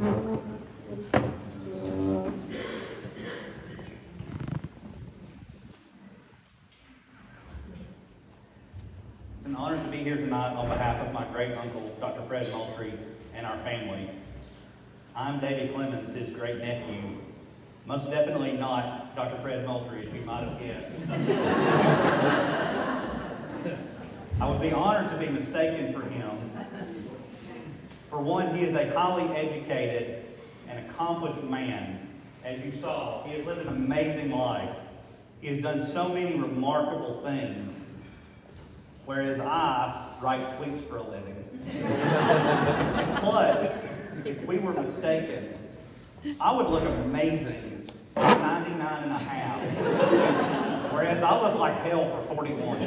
It's an honor to be here tonight on behalf of my great uncle, Dr. Fred Moultrie, and our family. I'm David Clemons, his great nephew. Most definitely not Dr. Fred Moultrie, as you might have guessed. I would be honored to be mistaken for him. For one, he is a highly educated and accomplished man. As you saw, he has lived an amazing life. He has done so many remarkable things, whereas I write tweets for a living. And plus, if we were mistaken, I would look amazing at 99 and a half, whereas I look like hell for 41.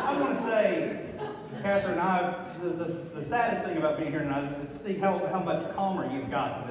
I want to say, Catherine, the saddest thing about being here tonight is to see how much calmer you've gotten.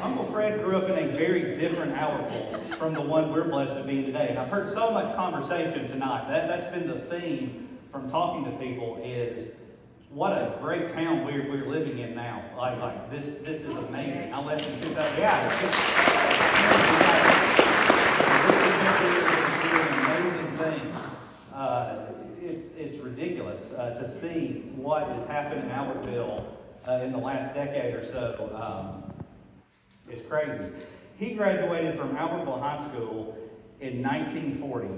Uncle Fred grew up in a very different Albertville from the one we're blessed to be in today. And I've heard so much conversation tonight. That's been the theme from talking to people is what a great town we're living in now. Like this is amazing. I left in 2000. Yeah. Amazing things. It's ridiculous to see what has happened in Albertville in the last decade or so. It's crazy. He graduated from Albertville High School in 1940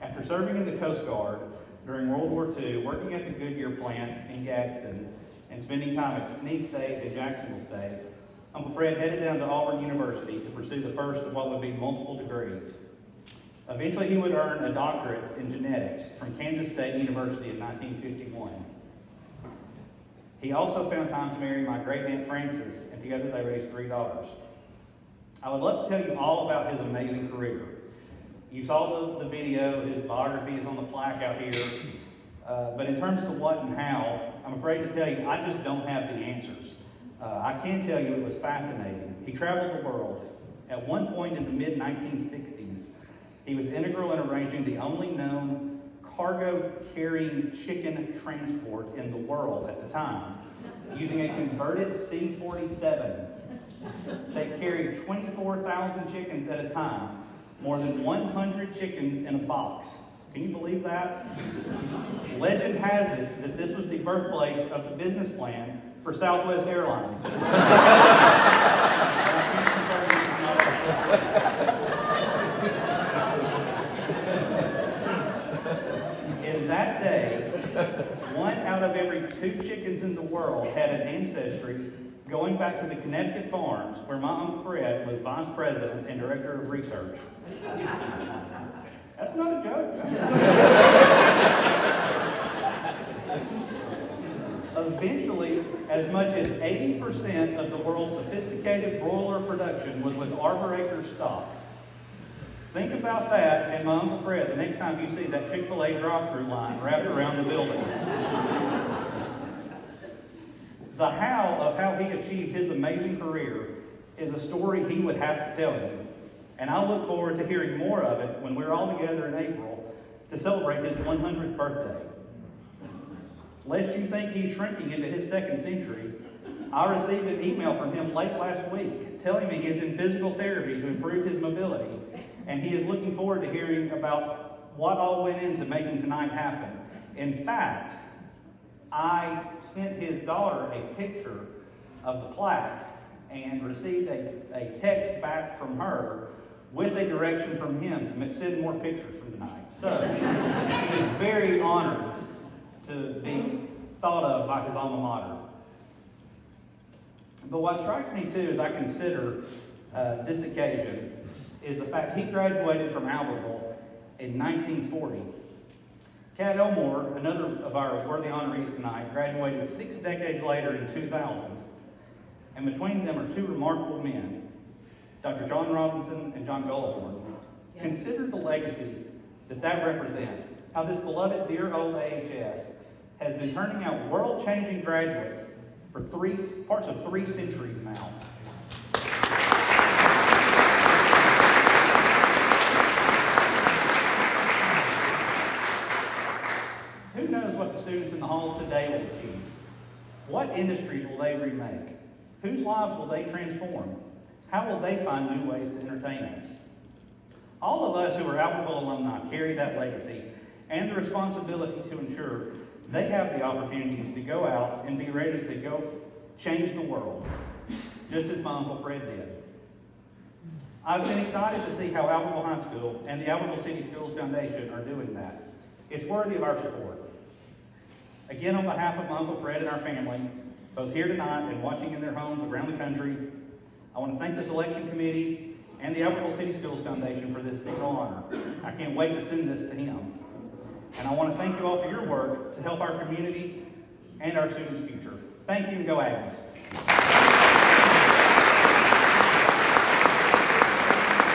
after serving in the Coast Guard during World War II, working at the Goodyear plant in Gadsden, and spending time at Sneed State and Jacksonville State. Uncle Fred headed down to Auburn University to pursue the first of what would be multiple degrees. Eventually, he would earn a doctorate in genetics from Kansas State University in 1951. He also found time to marry my great-aunt Frances, and together they raised 3 daughters. I would love to tell you all about his amazing career. You saw the video, his biography is on the plaque out here. But in terms of the what and how, I'm afraid to tell you, I just don't have the answers. I can tell you it was fascinating. He traveled the world. At one point in the mid-1960s, he was integral in arranging the only known cargo-carrying chicken transport in the world at the time, using a converted C-47 that carried 24,000 chickens at a time, more than 100 chickens in a box. Can you believe that? Legend has it that this was the birthplace of the business plan for Southwest Airlines. In that day, 1 out of every 2 chickens in the world had an ancestry going back to the Connecticut farms where my Uncle Fred was vice president and director of research. That's not a joke. Eventually, as much as 80% of the world's sophisticated broiler production was with Arbor Acres stock. Think about that and my Uncle Fred the next time you see that Chick-fil-A drive-thru line wrapped around the building. The how of how he achieved his amazing career is a story he would have to tell you. And I look forward to hearing more of it when we're all together in April to celebrate his 100th birthday. Lest you think he's shrinking into his 2nd century, I received an email from him late last week telling me he's in physical therapy to improve his mobility, and he is looking forward to hearing about what all went into making tonight happen. In fact, I sent his daughter a picture of the plaque and received a text back from her with a direction from him to send more pictures for tonight. So, he is very honored to be thought of by his alma mater. But what strikes me too as I consider this occasion is the fact he graduated from Albertville in 1940. Cat Elmore, another of our worthy honorees tonight, graduated 6 decades later in 2000. And between them are 2 remarkable men, Dr. John Robinson and John Gullahorn. Consider the legacy that represents. How this beloved, dear old AHS has been turning out world-changing graduates for parts of 3 centuries now. Who knows what the students in the halls today will achieve? What industries will they remake? Whose lives will they transform? How will they find new ways to entertain us? All of us who are Albertville alumni carry that legacy and the responsibility to ensure they have the opportunities to go out and be ready to go change the world, just as my Uncle Fred did. I've been excited to see how Albertville High School and the Albertville City Schools Foundation are doing that. It's worthy of our support. Again, on behalf of my Uncle Fred and our family, both here tonight and watching in their homes around the country, I want to thank the selection committee and the Albertville City Schools Foundation for this signal honor. I can't wait to send this to him. And I want to thank you all for your work to help our community and our students' future. Thank you, and go Aggies.